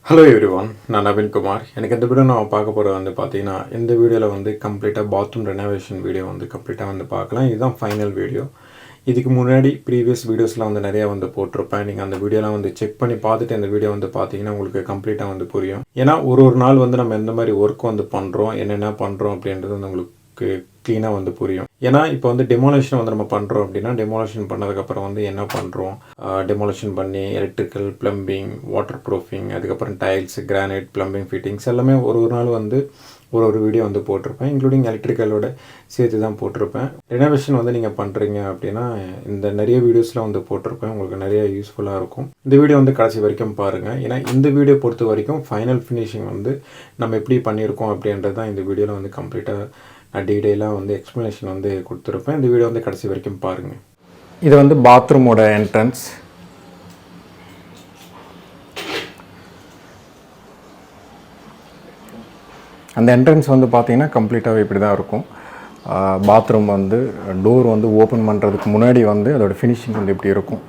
Hello everyone, நான் நவீன் குமார். எனக்கு இந்த வீடியோ நான் பார்க்க போகிறது வந்து பார்த்தீங்கன்னா இந்த வீடியோவில் வந்து கம்ப்ளீட்டாக பாத்ரூம் ரெனோவேஷன் வீடியோ வந்து கம்ப்ளீட்டாக வந்து பார்க்கலாம். இதுதான் ஃபைனல் வீடியோ. இதுக்கு முன்னாடி ப்ரீவியஸ் வீடியோஸ்லாம் வந்து நிறையா வந்து போட்டிருப்பேன். நீங்கள் அந்த வீடியோலாம் வந்து செக் பண்ணி பார்த்துட்டு இந்த வீடியோ வந்து பார்த்தீங்கன்னா உங்களுக்கு கம்ப்ளீட்டாக வந்து புரியும். ஏன்னா ஒரு நாள் வந்து நம்ம எந்த மாதிரி ஒர்க் வந்து பண்ணுறோம், என்னென்ன பண்ணுறோம் அப்படின்றது வந்து உங்களுக்கு க்ளீனாக வந்து புரியும். ஏன்னா இப்போ வந்து டெமோலேஷன் வந்து நம்ம பண்ணுறோம் அப்படின்னா டெமோலேஷன் பண்ணதுக்கப்புறம் வந்து என்ன பண்ணுறோம், டெமோலேஷன் பண்ணி எலக்ட்ரிக்கல், ப்ளம்பிங், வாட்டர் ப்ரூஃபிங், அதுக்கப்புறம் டைல்ஸ், கிரானைட், ப்ளம்பிங், ஃபிட்டிங்ஸ் எல்லாமே ஒரு நாள் வந்து ஒரு வீடியோ வந்து போட்டிருப்பேன். இன்க்ளூடிங் எலக்ட்ரிக்கலோட சேர்த்து தான் போட்டிருப்பேன். ரெனோவேஷன் வந்து நீங்கள் பண்ணுறீங்க அப்படின்னா இந்த நிறைய வீடியோஸ்லாம் வந்து போட்டிருப்பேன். உங்களுக்கு நிறைய யூஸ்ஃபுல்லாக இருக்கும். இந்த வீடியோ வந்து கடைசி வரைக்கும் பாருங்கள். ஏன்னா இந்த வீடியோ பொறுத்த வரைக்கும் ஃபைனல் ஃபினிஷிங் வந்து நம்ம எப்படி பண்ணியிருக்கோம் அப்படின்றது தான் இந்த வீடியோவில் வந்து கம்ப்ளீட்டாக நான் டீட்டெயிலாக வந்து எக்ஸ்ப்ளனேஷன் வந்து கொடுத்துருப்பேன். இந்த வீடியோ வந்து கடைசி வரைக்கும் பாருங்கள். இது வந்து பாத்ரூமோட என்ட்ரன்ஸ். அந்த என்ட்ரன்ஸ் வந்து பார்த்திங்கன்னா கம்ப்ளீட்டாகவே இப்படி தான் இருக்கும். பாத்ரூம் வந்து டோர் வந்து ஓப்பன் பண்ணுறதுக்கு முன்னாடி வந்து அதோடய ஃபினிஷிங் வந்து இப்படி இருக்கும்.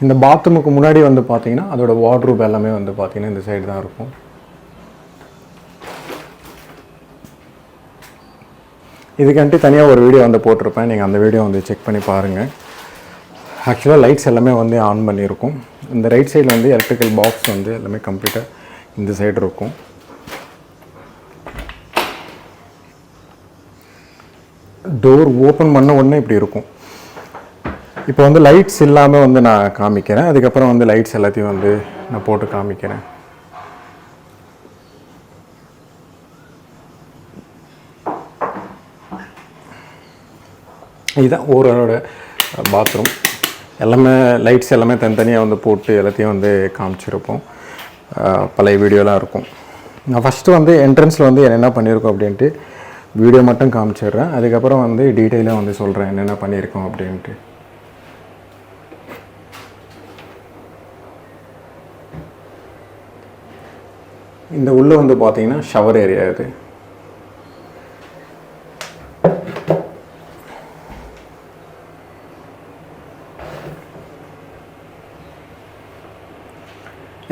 இந்த பாத்ரூமுக்கு முன்னாடி வந்து பார்த்திங்கன்னா அதோடய வார்ட்ரூப் எல்லாமே வந்து பார்த்திங்கன்னா இந்த சைடு தான் இருக்கும். இதுக்காண்டி தனியாக ஒரு வீடியோ வந்து போட்டிருப்பேன். நீங்கள் அந்த வீடியோ வந்து செக் பண்ணி பாருங்கள். ஆக்சுவலாக லைட்ஸ் எல்லாமே வந்து ஆன் பண்ணியிருக்கும். இந்த ரைட் சைடில் வந்து எலக்ட்ரிக்கல் பாக்ஸ் வந்து எல்லாமே கம்ப்ளீட்டாக இந்த சைடு இருக்கும். டோர் ஓப்பன் பண்ண உடனே இப்படி இருக்கும். இப்போ வந்து லைட்ஸ் இல்லாமல் வந்து நான் காமிக்கிறேன். அதுக்கப்புறம் வந்து லைட்ஸ் எல்லாத்தையும் வந்து நான் போட்டு காமிக்கிறேன். இதுதான் ஓவரோட பாத்ரூம். எல்லாமே லைட்ஸ் எல்லாமே தனித்தனியாக வந்து போட்டு எல்லாத்தையும் வந்து காமிச்சிருப்போம். பழைய வீடியோலாம் இருக்கும். நான் ஃபஸ்ட்டு வந்து என்ட்ரன்ஸில் வந்து என்னென்ன பண்ணியிருக்கோம் அப்படின்ட்டு வீடியோ மட்டும் காமிச்சிடுறேன். அதுக்கப்புறம் வந்து டீட்டெயிலாக வந்து சொல்கிறேன் என்னென்ன பண்ணியிருக்கோம் அப்படின்ட்டு. இந்த உள்ளே வந்து பார்த்தீங்கன்னா ஷவர் ஏரியா இது.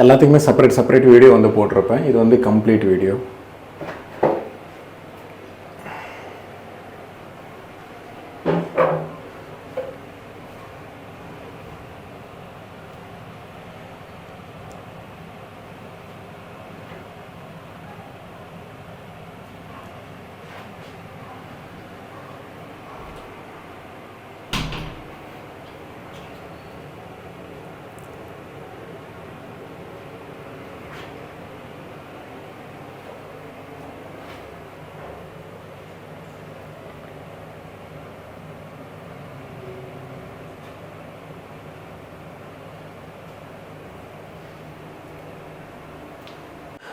எல்லாத்துக்குமே செப்பரேட் வீடியோ வந்து போட்டிருப்பேன். இது வந்து கம்ப்ளீட் வீடியோ.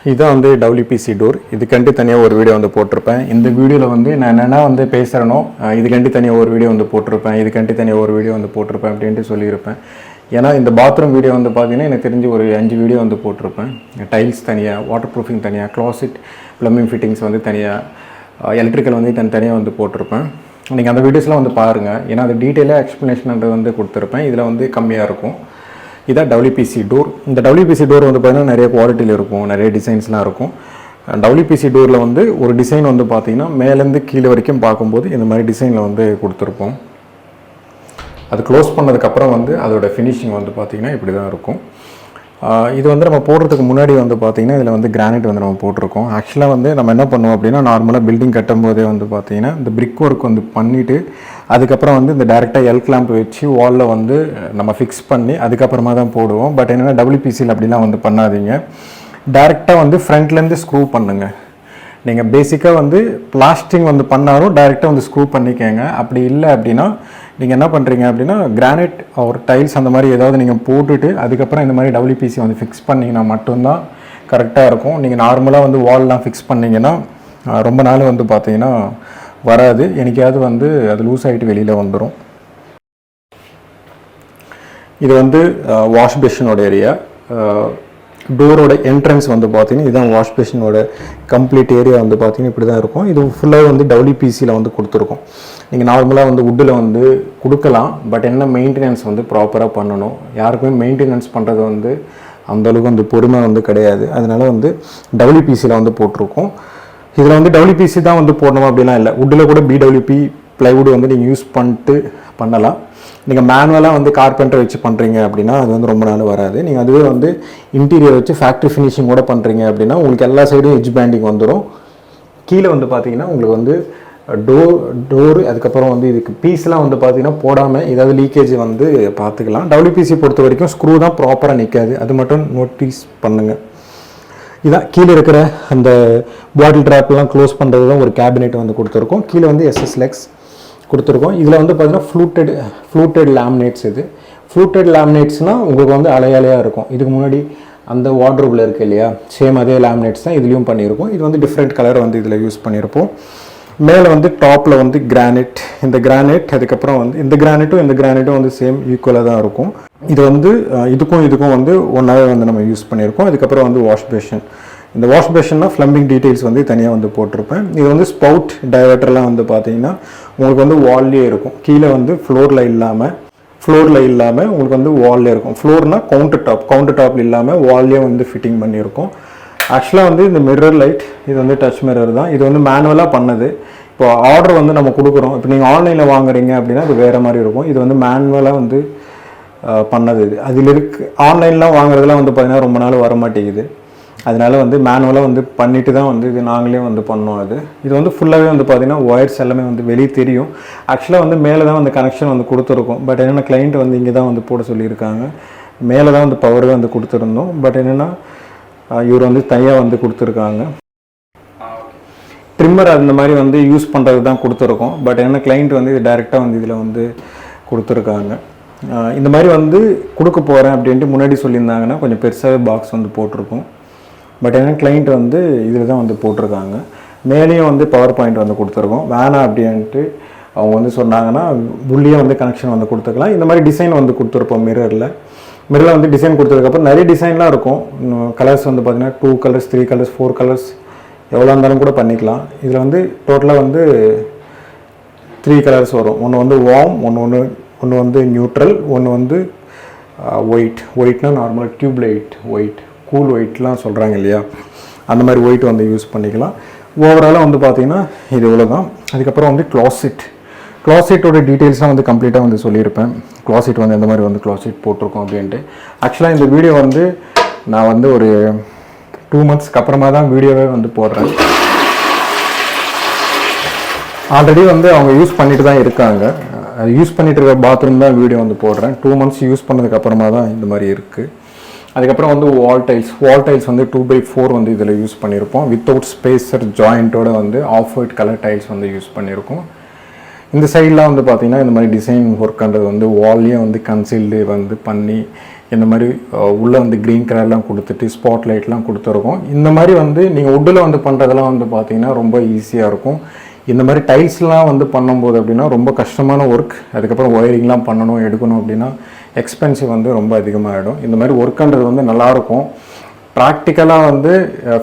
இதான் வந்து WPC டோர். இதுக்கண்டி தனியாக ஒரு வீடியோ வந்து போட்டிருப்பேன். இந்த வீடியோவில் வந்து நான் என்னென்னா வந்து பேசுகிறேனோ இதுக்கண்டி தனியாக ஒரு வீடியோ வந்து போட்டிருப்பேன், இதுக்கண்டி தனியாக ஒரு வீடியோ வந்து போட்டிருப்பேன் அப்படின்ட்டு சொல்லியிருப்பேன். ஏன்னா இந்த பாத்ரூம் வீடியோ வந்து பார்த்திங்கன்னா எனக்கு தெரிஞ்சு ஒரு 5 வீடியோ வந்து போட்டிருப்பேன். டைல்ஸ் தனியாக, வாட்டர் ப்ரூஃபிங் தனியாக, க்ளாசெட், ப்ளம்பிங் ஃபிட்டிங்ஸ் வந்து தனியாக, எலக்ட்ரிக்கல் வந்து தனியாக வந்து போட்டிருப்பேன். நீங்கள் அந்த வீடியோஸ்லாம் வந்து பாருங்கள். ஏன்னா அது டீட்டெயிலாக எக்ஸ்ப்ளனேஷன் வந்து கொடுத்துருப்பேன். இதில் வந்து கம்மியாக இருக்கும். இதான் WPC டோர். இந்த WPC டோர் வந்து பார்த்திங்கன்னா நிறைய குவாலிட்டியில் இருக்கும், நிறைய டிசைன்ஸ்லாம் இருக்கும். WPC டோரில் வந்து ஒரு டிசைன் வந்து பார்த்திங்கன்னா மேலேருந்து கீழே வரைக்கும் பார்க்கும்போது இந்த மாதிரி டிசைனில் வந்து கொடுத்துருப்போம். அது க்ளோஸ் பண்ணதுக்கப்புறம் வந்து அதோடய ஃபினிஷிங் வந்து பார்த்திங்கன்னா இப்படி தான் இருக்கும். இது வந்து நம்ம போடுறதுக்கு முன்னாடி வந்து பார்த்திங்கன்னா இதில் வந்து கிரானைட் வந்து நம்ம போட்டிருக்கோம். ஆக்சுவலாக வந்து நம்ம என்ன பண்ணுவோம் அப்படின்னா நார்மலாக பில்டிங் கட்டும் போதே வந்து பார்த்திங்கன்னா இந்த பிரிக் ஒர்க் வந்து பண்ணிவிட்டு அதுக்கப்புறம் வந்து இந்த டேரெக்டாக எல் கிளாம்ப் வச்சு வாலில் வந்து நம்ம ஃபிக்ஸ் பண்ணி அதுக்கப்புறமா தான் போடுவோம். பட் என்னென்னா WPCயில் அப்படிலாம் வந்து பண்ணாதீங்க. டேரெக்டாக வந்து ஃப்ரண்ட்லேருந்து ஸ்க்ரூ பண்ணுங்கள். நீங்கள் பேசிக்காக வந்து பிளாஸ்டிங் வந்து பண்ணாலும் டேரெக்டாக வந்து ஸ்க்ரூ பண்ணிக்கோங்க. அப்படி இல்லை அப்படின்னா நீங்கள் என்ன பண்ணுறீங்க அப்படின்னா கிரானைட் ஒரு டைல்ஸ் அந்த மாதிரி ஏதாவது நீங்கள் போட்டுட்டு அதுக்கப்புறம் இந்த மாதிரி WPC வந்து ஃபிக்ஸ் பண்ணிங்கன்னா மட்டும்தான் கரெக்டாக இருக்கும். நீங்கள் நார்மலாக வந்து வால்லாம் ஃபிக்ஸ் பண்ணிங்கன்னா ரொம்ப நாள் வந்து பார்த்தீங்கன்னா வராது. எனக்காவது வந்து அது லூஸ் ஆகிட்டு வெளியில் வந்துடும். இது வந்து வாஷ் பேஷனோட ஏரியா. டோரோட என்ட்ரன்ஸ் வந்து பார்த்தீங்கன்னா இதுதான் வாஷ் பேஷனோட கம்ப்ளீட் ஏரியா வந்து பார்த்தீங்கன்னா இப்படி தான் இருக்கும். இது ஃபுல்லாக வந்து WPCயில் வந்து கொடுத்துருக்கோம். நீங்கள் நார்மலாக வந்து வுட்டில் வந்து கொடுக்கலாம். பட் என்ன மெயின்டெனன்ஸ் வந்து ப்ராப்பராக பண்ணணும். யாருக்குமே மெயின்டெனன்ஸ் பண்ணுறது வந்து அந்தளவுக்கு வந்து பொறுமை வந்து கிடையாது. அதனால வந்து WPCயில் வந்து போட்டிருக்கோம். இதில் வந்து WPC தான் வந்து போடணும் அப்படிலாம் இல்லை. வுட்டில் கூட BWP ப்ளைவுட் வந்து நீங்கள் யூஸ் பண்ணிட்டு பண்ணலாம். நீங்கள் மேனுவலாக வந்து கார்பெண்டர் வச்சு பண்ணுறீங்க அப்படின்னா அது வந்து ரொம்ப நாள் வராது. நீங்கள் அதுவே வந்து இன்டீரியர் வச்சு ஃபேக்ட்ரி ஃபினிஷிங் கூட பண்ணுறீங்க அப்படின்னா உங்களுக்கு எல்லா சைடும் எட்ஜ் பேண்டிங் வந்துடும். கீழே வந்து பார்த்தீங்கன்னா உங்களுக்கு வந்து டோரு அதுக்கப்புறம் வந்து இதுக்கு பீஸ்லாம் வந்து பார்த்தீங்கன்னா போடாமல் ஏதாவது லீக்கேஜ் வந்து பார்த்துக்கலாம். WPC பொறுத்த வரைக்கும் ஸ்க்ரூ தான் ப்ராப்பராக நிற்காது, அது மட்டும் நோட்டீஸ் பண்ணுங்கள். இதான் கீழே இருக்கிற அந்த பாட்டில் ட்ராப்லாம் க்ளோஸ் பண்ணுறது தான் ஒரு கேபினெட் வந்து கொடுத்துருக்கோம். கீழே வந்து SS லெக்ஸ் கொடுத்துருக்கோம். இதில் வந்து பார்த்தீங்கன்னா ஃப்ளூட்டட் லேமினேட்ஸ். இது ஃப்ளூட்டட் லேமினேட்ஸ்னால் உங்களுக்கு வந்து அலையாக இருக்கும். இதுக்கு முன்னாடி அந்த வார்ட்ரோபில் இருக்குது இல்லையா, சேம் அதே லேமினேட்ஸ் தான் இதுலேயும் பண்ணியிருக்கோம். இது வந்து டிஃப்ரெண்ட் கலர் வந்து இதில் யூஸ் பண்ணியிருப்போம். மேலே வந்து டாப்பில் வந்து கிரானைட், இந்த கிரானைட் அதுக்கப்புறம் வந்து இந்த கிரானைட்டும் வந்து சேம் ஈக்குவலாக தான் இருக்கும். இது வந்து இதுக்கும் வந்து ஒன்றாவே வந்து நம்ம யூஸ் பண்ணியிருக்கோம். அதுக்கப்புறம் வந்து வாஷ் பேஷன். இந்த வாஷ் பேஷன்னா ஃப்ளம்பிங் டீட்டெயில்ஸ் வந்து தனியாக வந்து போட்டிருப்பேன். இது வந்து ஸ்பவுட் டைவர்ட்டர்லாம் வந்து பார்த்தீங்கன்னா உங்களுக்கு வந்து வால்லே இருக்கும். கீழே வந்து ஃப்ளோரில் இல்லாமல் உங்களுக்கு வந்து வால்லே இருக்கும். ஃப்ளோர்னால் கவுண்டர் டாப்பில் இல்லாமல் வால்லே வந்து ஃபிட்டிங் பண்ணியிருக்கோம். ஆக்சுவலாக வந்து இந்த மிரர் லைட் இது வந்து டச் மிரர் தான். இது வந்து மேனுவலாக பண்ணது. இப்போ ஆர்டர் வந்து நம்ம கொடுக்குறோம். இப்போ நீங்கள் ஆன்லைனில் வாங்குறீங்க அப்படின்னா அது வேறு மாதிரி இருக்கும். இது வந்து மேனுவலாக வந்து பண்ணது. இது அதில் ஆன்லைன்லாம் வாங்குறதுலாம் வந்து பார்த்தீங்கன்னா ரொம்ப நாள் வர மாட்டேங்குது. அதனால வந்து மேனுவலாக வந்து பண்ணிட்டு தான் வந்து இது நாங்களே வந்து பண்ணோம். இது வந்து ஃபுல்லாகவே வந்து பார்த்திங்கன்னா ஒயர்ஸ் எல்லாமே வந்து வெளியே தெரியும். ஆக்சுவலாக வந்து மேலே தான் வந்து கனெக்ஷன் வந்து கொடுத்துருக்கோம். பட் என்னென்னா கிளைண்ட் வந்து இங்கே தான் வந்து போட சொல்லியிருக்காங்க. மேலே தான் வந்து பவர் வந்து கொடுத்துருந்தோம். பட் என்னென்னா இவர் வந்து தனியாக வந்து கொடுத்துருக்காங்க. ட்ரிம்மர் அந்த மாதிரி வந்து யூஸ் பண்ணுறது தான் கொடுத்துருக்கோம். பட் என்ன கிளைண்ட் வந்து இது டைரெக்டாக வந்து இதில் வந்து கொடுத்துருக்காங்க. இந்த மாதிரி வந்து கொடுக்க போகிறேன் அப்படின்ட்டு முன்னாடி சொல்லியிருந்தாங்கன்னா கொஞ்சம் பெருசாகவே பாக்ஸ் வந்து போட்டிருக்கோம். பட் என்ன கிளைண்ட் வந்து இதில் தான் வந்து போட்டிருக்காங்க. மேலேயும் வந்து பவர் பாயிண்ட் வந்து கொடுத்துருக்கோம். வேணாம் அப்படின்ட்டு அவங்க வந்து சொன்னாங்கன்னா உள்ளே வந்து கனெக்ஷன் வந்து கொடுத்துக்கலாம். இந்த மாதிரி டிசைன் வந்து கொடுத்துருப்போம். மிரரில் வந்து டிசைன் கொடுத்ததுக்கப்புறம் நிறைய டிசைன்லாம் இருக்கும். கலர்ஸ் வந்து பார்த்திங்கன்னா 2 கலர்ஸ் 3 கலர்ஸ் 4 கலர்ஸ் எவ்வளோ இருந்தாலும் கூட பண்ணிக்கலாம். இதில் வந்து டோட்டலாக வந்து 3 கலர்ஸ் வரும். ஒன்று வந்து வார்ம், ஒன்று வந்து நியூட்ரல், ஒன்று வந்து ஒயிட்னா normal tube light white, cool ஒயிட்லாம் சொல்கிறாங்க இல்லையா, அந்த மாதிரி ஒயிட் வந்து யூஸ் பண்ணிக்கலாம். ஓவராலாக வந்து பார்த்திங்கன்னா இது இவ்வளோ தான். அதுக்கப்புறம் வந்து க்ளாசெட்டோட டீட்டெயில்ஸ்லாம் வந்து கம்ப்ளீட்டாக வந்து சொல்லியிருப்பேன். க்ளாசெட் வந்து எந்த மாதிரி வந்து க்ளாசெட் போட்டிருக்கோம் அப்படின்ட்டு. ஆக்சுவலாக இந்த வீடியோ வந்து நான் வந்து ஒரு 2 மந்த்ஸ்க்கு அப்புறமா தான் வீடியோவே வந்து போடுறேன். ஆல்ரெடி வந்து அவங்க யூஸ் பண்ணிட்டு தான் இருக்காங்க. அது யூஸ் பண்ணிட்டு இருக்க பாத்ரூம் தான் வீடியோ வந்து போடுறேன். 2 மந்த்ஸ் யூஸ் பண்ணதுக்கு அப்புறமா தான் இந்த மாதிரி இருக்குது. அதுக்கப்புறம் வந்து வால் டைல்ஸ் வந்து 2x4 வந்து இதில் யூஸ் பண்ணியிருப்போம். வித்தவுட் ஸ்பேசர் ஜாயிண்ட்டோட வந்து ஆஃப் ஒயிட் கலர் டைல்ஸ் வந்து யூஸ் பண்ணியிருக்கோம். இந்த சைட்லாம் வந்து பார்த்திங்கன்னா இந்த மாதிரி டிசைன் ஒர்க்ன்றது வந்து வால்லையே வந்து கன்சீல்டு வந்து பண்ணி இந்த மாதிரி உள்ளே வந்து க்ரீன் கலர்லாம் கொடுத்துட்டு ஸ்பாட் லைட்லாம் கொடுத்துருக்கோம். இந்த மாதிரி வந்து நீங்கள் வுட்டில் வந்து பண்ணுறதெல்லாம் வந்து பார்த்திங்கன்னா ரொம்ப ஈஸியாக இருக்கும். இந்த மாதிரி டைல்ஸ்லாம் வந்து பண்ணும்போது அப்படின்னா ரொம்ப கஷ்டமான ஒர்க். அதுக்கப்புறம் ஒயரிங்லாம் பண்ணணும் எடுக்கணும் அப்படின்னா எக்ஸ்பென்சிவ் வந்து ரொம்ப அதிகமாகிடும். இந்த மாதிரி ஒர்க்குன்றது வந்து நல்லாயிருக்கும். ப்ராக்டிக்கலாக வந்து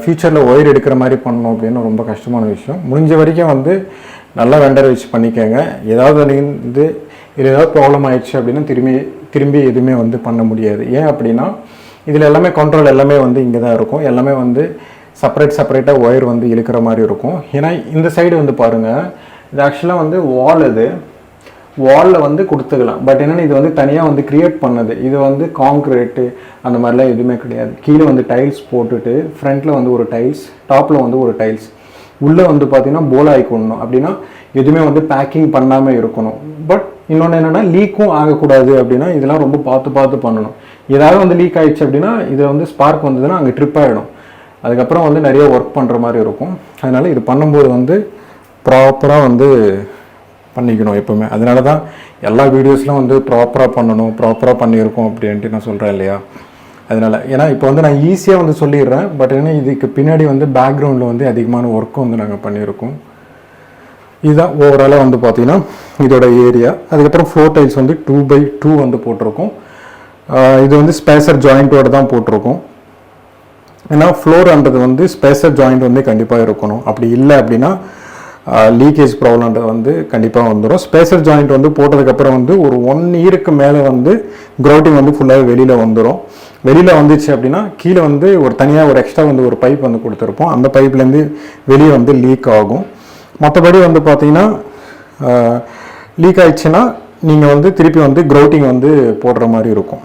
ஃப்யூச்சரில் ஒயர் எடுக்கிற மாதிரி பண்ணணும் அப்படின்னு ரொம்ப கஷ்டமான விஷயம். முடிஞ்ச வரைக்கும் வந்து நல்லா வெண்டர் வச்சு பண்ணிக்கோங்க. ஏதாவது வந்து இதில் ஏதாவது ப்ராப்ளம் ஆயிடுச்சு அப்படின்னா திரும்பி எதுவுமே வந்து பண்ண முடியாது. ஏன் அப்படின்னா இதில் எல்லாமே கண்ட்ரோல் எல்லாமே வந்து இங்கே தான் இருக்கும். எல்லாமே வந்து செப்பரேட்டாக ஒயர் வந்து இழுக்கிற மாதிரி இருக்கும். ஏன்னா இந்த சைடு வந்து பாருங்கள், இது ஆக்சுவலாக வந்து வாலில் வந்து கொடுத்துக்கலாம். பட் என்னென்னா இது வந்து தனியாக வந்து க்ரியேட் பண்ணது. இது வந்து காங்க்ரீட்டு அந்த மாதிரிலாம் எதுவுமே கிடையாது. கீழே வந்து டைல்ஸ் போட்டுட்டு ஃப்ரண்ட்டில் வந்து ஒரு டைல்ஸ், டாப்பில் வந்து ஒரு டைல்ஸ், உள்ளே வந்து பார்த்திங்கன்னா போல் ஆகிக்கணும். அப்படின்னா எதுவுமே வந்து பேக்கிங் பண்ணாமல் இருக்கணும். பட் இன்னொன்று என்னென்னா லீக்கும் ஆகக்கூடாது. அப்படின்னா இதெல்லாம் ரொம்ப பார்த்து பண்ணணும். ஏதாவது வந்து லீக் ஆகிடுச்சு அப்படின்னா இதில் வந்து ஸ்பார்க் வந்ததுன்னா அங்கே ட்ரிப் ஆகிடும். அதுக்கப்புறம் வந்து நிறைய ஒர்க் பண்ணுற மாதிரி இருக்கும். அதனால் இது பண்ணும்போது வந்து ப்ராப்பராக வந்து பண்ணிக்கணும் எப்போவுமே. அதனால தான் எல்லா வீடியோஸ்லாம் வந்து ப்ராப்பராக பண்ணியிருக்கோம் அப்படின்ட்டு நான் சொல்கிறேன் இல்லையா. அதனால் ஏன்னா இப்போ வந்து நான் ஈஸியாக வந்து சொல்லிடுறேன். பட் ஏன்னா இதுக்கு பின்னாடி வந்து பேக்ரவுண்டில் வந்து அதிகமான ஒர்க்கும் வந்து நாங்கள் பண்ணியிருக்கோம். இதுதான் ஓவராலாக வந்து பார்த்திங்கன்னா இதோட ஏரியா. அதுக்கப்புறம் ஃப்ளோர் டைல்ஸ் வந்து 2x2 வந்து போட்டிருக்கோம். இது வந்து ஸ்பேசர் ஜாயிண்ட்டோடு தான் போட்டிருக்கோம். ஏன்னா ஃப்ளோர்ன்றது வந்து ஸ்பேசர் ஜாயிண்ட் வந்து கண்டிப்பாக இருக்கணும். அப்படி இல்லை அப்படின்னா லீக்கேஜ் ப்ராப்ளம்ன்றது வந்து கண்டிப்பாக வந்துடும். ஸ்பேசர் ஜாயிண்ட் வந்து போட்டதுக்கப்புறம் வந்து ஒரு 1 இயருக்கு மேலே வந்து க்ரௌட்டிங் வந்து ஃபுல்லாக வெளியில் வந்துடும். வெளியில் வந்துச்சு அப்படின்னா கீழே வந்து ஒரு தனியாக ஒரு எக்ஸ்ட்ரா வந்து ஒரு பைப் வந்து கொடுத்துருப்போம். அந்த பைப்லேருந்து வெளியே வந்து லீக் ஆகும். மற்றபடி வந்து பார்த்தீங்கன்னா லீக் ஆயிடுச்சுன்னா நீங்கள் வந்து திருப்பி வந்து க்ரௌட்டிங் வந்து போடுற மாதிரி இருக்கும்.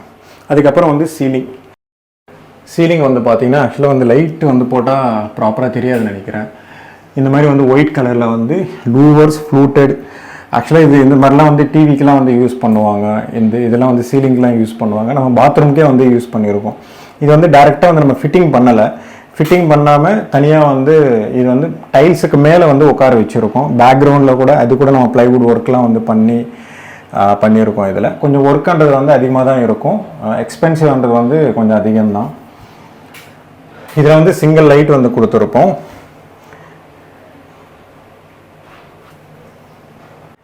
அதுக்கப்புறம் வந்து சீலிங் வந்து பார்த்தீங்கன்னா ஆக்சுவலாக வந்து லைட்டு வந்து போட்டால் ப்ராப்பராக தெரியாதுன்னு நினைக்கிறேன். இந்த மாதிரி வந்து ஒயிட் கலரில் வந்து லூவர்ஸ் ஃப்ளூட்டட். ஆக்சுவலாக இந்த மாதிரிலாம் வந்து டிவிக்கெலாம் வந்து யூஸ் பண்ணுவாங்க. இதெல்லாம் வந்து சீலிங்லாம் யூஸ் பண்ணுவாங்க. நம்ம பாத்ரூம்க்கே வந்து யூஸ் பண்ணியிருக்கோம். இது வந்து டேரெக்டாக வந்து நம்ம ஃபிட்டிங் பண்ணலை. ஃபிட்டிங் பண்ணாமல் தனியாக வந்து இது வந்து டைல்ஸுக்கு மேலே வந்து உட்கார வச்சுருக்கோம். பேக்ரவுண்டில் கூட அது கூட நம்ம ப்ளைவுட் ஒர்க்லாம் வந்து பண்ணியிருக்கோம். இதில் கொஞ்சம் ஒர்க்குன்றது வந்து அதிகமாக தான் இருக்கும். எக்ஸ்பென்சிவ்ன்றது வந்து கொஞ்சம் அதிகம்தான். இதில் வந்து சிங்கிள் லைட் வந்து கொடுத்துருப்போம்.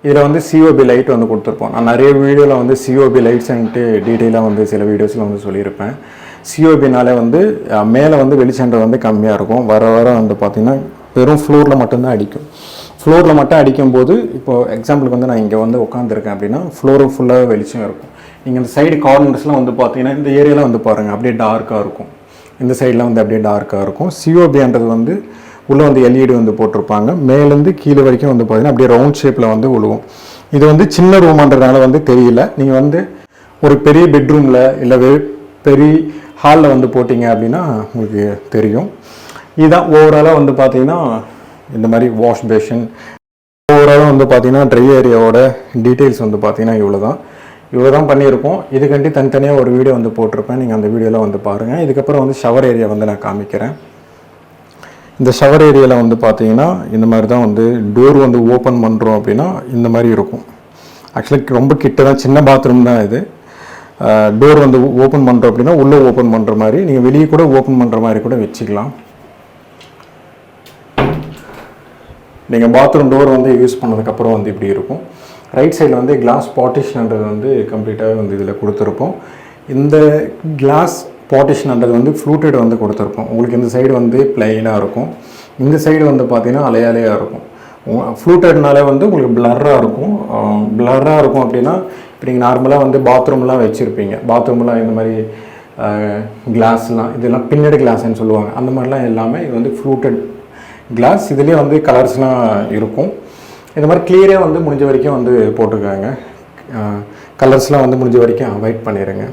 இதில் வந்து சிஓபி லைட் வந்து கொடுத்துருப்போம். நான் நிறைய வீடியோவில் வந்து சிஓபி லைட்ஸ்ன்ட்டு டீட்டெயிலாக வந்து சில வீடியோஸில் வந்து சொல்லியிருப்பேன். சிஓபினாலே வந்து மேலே வந்து வெளிச்சன்றது வந்து கம்மியாக இருக்கும். வர வந்து பார்த்திங்கன்னா வெறும் ஃப்ளோரில் மட்டும்தான் அடிக்கும். ஃப்ளோரில் மட்டும் அடிக்கும்போது இப்போது எக்ஸாம்பிளுக்கு வந்து நான் இங்கே வந்து உட்காந்துருக்கேன் அப்படின்னா ஃப்ளோரு ஃபுல்லாக வெளிச்சம் இருக்கும். நீங்கள் இந்த சைடு கார்னர்ஸ்லாம் வந்து பார்த்தீங்கன்னா இந்த ஏரியாலாம் வந்து பாருங்கள் அப்படியே டார்க்காக இருக்கும். இந்த சைடெலாம் வந்து அப்படியே டார்க்காக இருக்கும். சிஓபின்றது வந்து உள்ளே வந்து எல்இடி வந்து போட்டிருப்பாங்க. மேலேருந்து கீழே வரைக்கும் வந்து பார்த்தீங்கன்னா அப்படியே ரவுண்ட் ஷேப்பில் வந்து விழுவும். இது வந்து சின்ன ரூம்ன்றதுனால வந்து தெரியல. நீங்கள் வந்து ஒரு பெரிய பெட்ரூமில் இல்லை பெரிய ஹாலில் வந்து போட்டிங்க அப்படின்னா உங்களுக்கு தெரியும். இதுதான் ஓவராலாக வந்து பார்த்தீங்கன்னா இந்த மாதிரி வாஷ் பேஷன் ஓவராலாக வந்து பார்த்தீங்கன்னா ட்ரை ஏரியாவோட டீட்டெயில்ஸ் வந்து பார்த்தீங்கன்னா இவ்வளோ தான் பண்ணியிருக்கோம். இதுக்கண்டி தனித்தனியாக ஒரு வீடியோ வந்து போட்டிருப்பேன். நீங்கள் அந்த வீடியோவில் வந்து பாருங்கள். இதுக்கப்புறம் வந்து ஷவர் ஏரியா வந்து நான் காமிக்கிறேன். இந்த ஷவர் ஏரியாவில் வந்து பார்த்தீங்கன்னா இந்த மாதிரி தான் வந்து டோர் வந்து ஓப்பன் பண்ணுறோம் அப்படின்னா இந்த மாதிரி இருக்கும். ஆக்சுவலாக ரொம்ப கிட்ட தான், சின்ன பாத்ரூம் தான் இது. டோர் வந்து ஓப்பன் பண்ணுறோம் அப்படின்னா உள்ளே ஓப்பன் பண்ணுற மாதிரி, நீங்கள் வெளியே கூட ஓப்பன் பண்ணுற மாதிரி கூட வச்சுக்கலாம். நீங்கள் பாத்ரூம் டோர் வந்து யூஸ் பண்ணதுக்கப்புறம் வந்து இப்படி இருக்கும். ரைட் சைடில் வந்து கிளாஸ் பார்ட்டிஷன்ன்றது வந்து கம்ப்ளீட்டாக வந்து இதில் கொடுத்துருப்போம். இந்த கிளாஸ் பார்ட்டிஷன்ன்றது வந்து ஃப்ளூட்டட் வந்து கொடுத்துருப்போம். உங்களுக்கு இந்த சைடு வந்து பிளைனாக இருக்கும், இந்த சைடு வந்து பார்த்தீங்கன்னா அலையாலையாக இருக்கும். ஃப்ளூட்டட்னாலே வந்து உங்களுக்கு பிளர்ராக இருக்கும் அப்படின்னா இப்போ நீங்கள் நார்மலாக வந்து பாத்ரூம்லாம் வச்சுருப்பீங்க. பாத்ரூம்லாம் இந்த மாதிரி கிளாஸ்லாம் இதெல்லாம் பின்னடு கிளாஸ்ன்னு சொல்லுவாங்க. அந்த மாதிரிலாம் எல்லாமே இது வந்து ஃப்ளூட்டட் கிளாஸ். இதுலேயே வந்து கலர்ஸ்லாம் இருக்கும். இந்த மாதிரி கிளியராக வந்து முடிஞ்ச வரைக்கும் வந்து போட்டிருக்காங்க. கலர்ஸ்லாம் வந்து முடிஞ்ச வரைக்கும் அவாய்ட் பண்ணிடுங்க.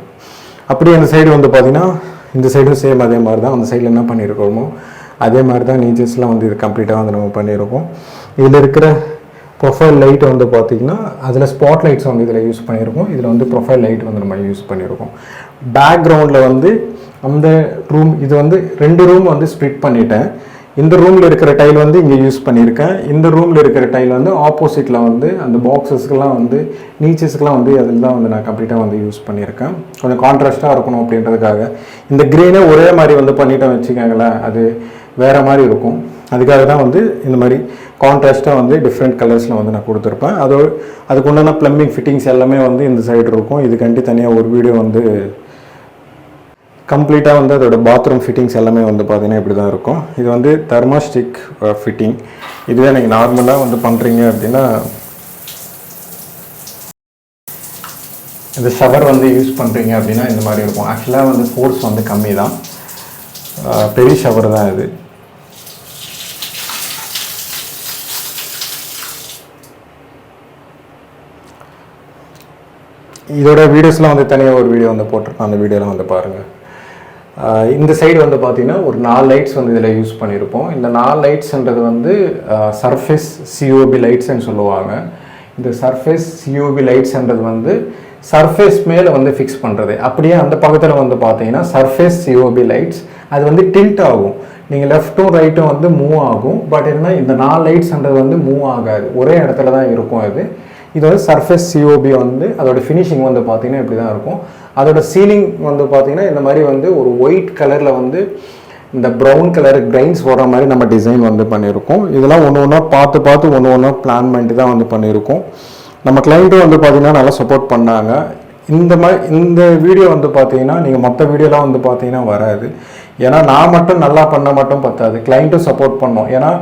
அப்படியே அந்த சைடு வந்து பார்த்திங்கன்னா இந்த சைடும் சேம் அதே மாதிரி தான். அந்த சைடில் என்ன பண்ணியிருக்கோமோ அதே மாதிரி தான் நீச்சர்ஸ்லாம் வந்து இது கம்ப்ளீட்டாக வந்து நம்ம பண்ணியிருக்கோம். இதில் இருக்கிற ப்ரொஃபைல் லைட் வந்து பார்த்திங்கன்னா அதில் ஸ்பாட் லைட்ஸ் வந்து இதில் யூஸ் பண்ணியிருக்கோம். இதில் வந்து ப்ரொஃபைல் லைட் வந்து நம்ம யூஸ் பண்ணியிருக்கோம். பேக்ரவுண்டில் வந்து அந்த ரூம் இது வந்து 2 ரூம் வந்து ஸ்ப்ளிட் பண்ணிட்டேன். இந்த ரூமில் இருக்கிற டைல் வந்து இங்கே யூஸ் பண்ணியிருக்கேன். இந்த ரூமில் இருக்கிற டைல் வந்து ஆப்போசிட்டில் வந்து அந்த பாக்ஸஸ்க்கெலாம் வந்து நீச்சஸ்க்கெலாம் வந்து அதில் தான் வந்து நான் கம்ப்ளீட்டாக வந்து யூஸ் பண்ணியிருக்கேன். கொஞ்சம் கான்ட்ராஸ்ட்டாக இருக்கணும் அப்படின்றதுக்காக. இந்த க்ரீனே ஒரே மாதிரி வந்து பண்ணிட்டோம் வச்சுக்கோங்களேன், அது வேறு மாதிரி இருக்கும். அதுக்காக தான் வந்து இந்த மாதிரி கான்ட்ராஸ்ட்டாக வந்து டிஃப்ரெண்ட் கலர்ஸில் வந்து நான் கொடுத்துருப்பேன். அதுக்கு உண்டான ப்ளம்பிங் ஃபிட்டிங்ஸ் எல்லாமே வந்து இந்த சைடு இருக்கும். இதுக்கண்டி தனியாக ஒரு வீடியோ வந்து கம்ப்ளீட்டாக வந்து அதோட பாத்ரூம் ஃபிட்டிங்ஸ் எல்லாமே வந்து பார்த்திங்கன்னா இப்படி தான் இருக்கும். இது வந்து தெர்மாஸ்டிக் ஃபிட்டிங். இதுவே நீங்கள் நார்மலாக வந்து பண்ணுறீங்க அப்படின்னா இந்த ஷவர் வந்து யூஸ் பண்ணுறீங்க அப்படின்னா இந்த மாதிரி இருக்கும். ஆக்சுவலாக வந்து ஃபோர்ஸ் வந்து கம்மி தான், பெரிய ஷவர் தான் இது. இதோட வீடியோஸ்லாம் வந்து தனியாக ஒரு வீடியோ வந்து போட்டிருக்கேன். அந்த வீடியோலாம் வந்து பாருங்கள். இந்த சைடு வந்து பார்த்திங்கன்னா ஒரு 4 லைட்ஸ் வந்து இதில் யூஸ் பண்ணியிருப்போம். இந்த 4 லைட்ஸ்ன்றது வந்து சர்ஃபேஸ் சிஓபி லைட்ஸ்ன்னு சொல்லுவாங்க. இந்த சர்ஃபேஸ் சிஓபி லைட்ஸ்ன்றது வந்து சர்ஃபேஸ் மேலே வந்து ஃபிக்ஸ் பண்ணுறது. அப்படியே அந்த பக்கத்தில் வந்து பார்த்தீங்கன்னா சர்ஃபேஸ் சிஓபி லைட்ஸ் அது வந்து டில்ட் ஆகும். நீங்கள் லெஃப்ட்டும் ரைட்டும் வந்து மூவ் ஆகும். பட் என்ன இந்த 4 லைட்ஸ்ன்றது வந்து மூவ் ஆகாது, ஒரே இடத்துல தான் இருக்கும். இது வந்து சர்ஃபேஸ் சிஓபி வந்து அதோட ஃபினிஷிங் வந்து பார்த்திங்கன்னா இப்படி தான் இருக்கும். அதோட சீலிங் வந்து பார்த்திங்கன்னா இந்த மாதிரி வந்து ஒரு ஒயிட் கலரில் வந்து இந்த ப்ரௌன் கலர் கிரைன்ஸ் போடுற மாதிரி நம்ம டிசைன் வந்து பண்ணியிருக்கோம். இதெல்லாம் ஒன்று பார்த்து பிளான் பண்ணிட்டு தான் வந்து பண்ணியிருக்கோம். நம்ம கிளைண்ட்டும் வந்து பார்த்திங்கன்னா நல்லா சப்போர்ட் பண்ணாங்க. இந்த வீடியோ வந்து பார்த்திங்கன்னா நீங்கள் மற்ற வீடியோலாம் வந்து பார்த்திங்கன்னா வராது. ஏன்னா நான் மட்டும் நல்லா பண்ண மட்டும் பத்தாது, கிளைண்ட்டும் சப்போர்ட் பண்ணோம். ஏன்னா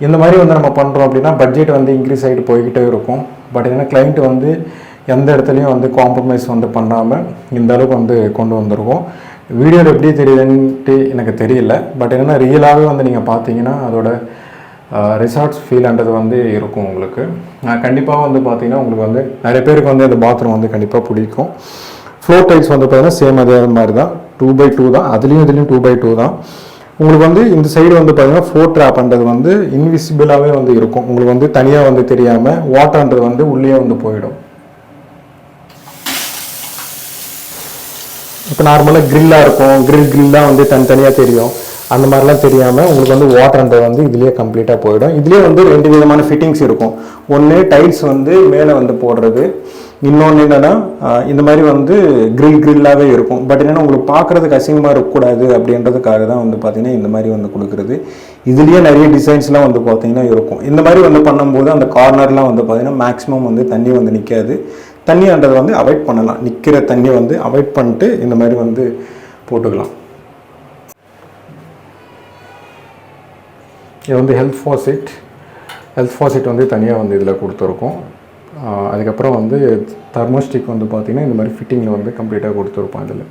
இந்த மாதிரி வந்து நம்ம பண்ணுறோம் அப்படின்னா பட்ஜெட் வந்து இன்க்ரீஸ் ஆகிட்டு போய்கிட்டே இருக்கும். பட் என்னென்னா கிளைண்ட் வந்து எந்த இடத்துலையும் வந்து காம்ப்ரமைஸ் வந்து பண்ணாமல் இந்த அளவுக்கு வந்து கொண்டு வந்திருக்கோம். வீடியோவில் எப்படி தெரியுதுன்ட்டு எனக்கு தெரியல. பட் என்னென்னா ரியலாகவே வந்து நீங்கள் பார்த்தீங்கன்னா அதோட ரிசார்ட்ஸ் ஃபீல்ன்றது வந்து இருக்கும் உங்களுக்கு. கண்டிப்பாக வந்து பார்த்தீங்கன்னா உங்களுக்கு வந்து நிறைய பேருக்கு வந்து இந்த பாத்ரூம் வந்து கண்டிப்பாக பிடிக்கும். ஃப்ளோர் டைல்ஸ் வந்து பார்த்தீங்கன்னா சேம் அதே மாதிரி தான், 2x2 தான். இதுலேயும் 2x2 தான். உங்களுக்கு வந்து இந்த சைடு வந்து பார்த்தீங்கன்னா ஃப்ளோர் ட்ராப்ன்றது வந்து இன்விசிபிளாகவே வந்து இருக்கும். உங்களுக்கு வந்து தனியாக வந்து தெரியாமல் வாட்டர்ன்றது வந்து உள்ளே வந்து போயிடும். இப்போ நார்மலாக க்ரில்லாக இருக்கும், க்ரில்லாக வந்து தனித்தனியாக தெரியும். அந்த மாதிரிலாம் தெரியாமல் உங்களுக்கு வந்து வாட்டர்ன்றது வந்து இதுலேயே கம்ப்ளீட்டாக போயிடும். இதுலேயே வந்து 2 விதமான ஃபிட்டிங்ஸ் இருக்கும். ஒன்று டைல்ஸ் வந்து மேலே வந்து போடுறது, இன்னொன்று என்னென்னா இந்த மாதிரி வந்து க்ரில்லாகவே இருக்கும். பட் என்னென்னா உங்களுக்கு பார்க்குறதுக்கு அசிங்கமாக இருக்கக்கூடாது அப்படின்றதுக்காக தான் வந்து பார்த்திங்கன்னா இந்த மாதிரி வந்து கொடுக்குறது. இதுலேயே நிறைய டிசைன்ஸ்லாம் வந்து பார்த்திங்கன்னா இருக்கும். இந்த மாதிரி வந்து பண்ணும்போது அந்த கார்னர்லாம் வந்து பார்த்திங்கன்னா மேக்ஸிமம் வந்து தண்ணி வந்து நிற்காது. தண்ணின்றதை வந்து அவாய்ட் பண்ணலாம். நிற்கிற தண்ணி வந்து அவாய்ட் பண்ணிட்டு இந்த மாதிரி வந்து போட்டுக்கலாம். இது வந்து ஹெல்த் ஃபாசிட் வந்து தனியாக வந்து இதில் கொடுத்துருக்கோம். அதுக்கப்புறம் வந்து தெர்மோஸ்டிக் வந்து பார்த்திங்கன்னா இந்த மாதிரி ஃபிட்டிங்கில் வந்து கம்ப்ளீட்டாக கொடுத்துருப்போம். இதில்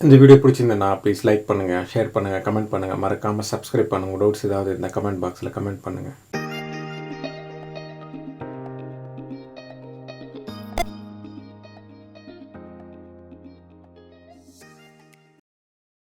இந்த வீடியோ பிடிச்சிருந்தேன்னா ப்ளீஸ் லைக் பண்ணுங்கள், ஷேர் பண்ணுங்கள், கமெண்ட் பண்ணுங்கள். மறக்காமல் சப்ஸ்கிரைப் பண்ணுங்கள். டவுட்ஸ் ஏதாவது இந்த கமெண்ட் பாக்ஸில் கமெண்ட் பண்ணுங்கள்.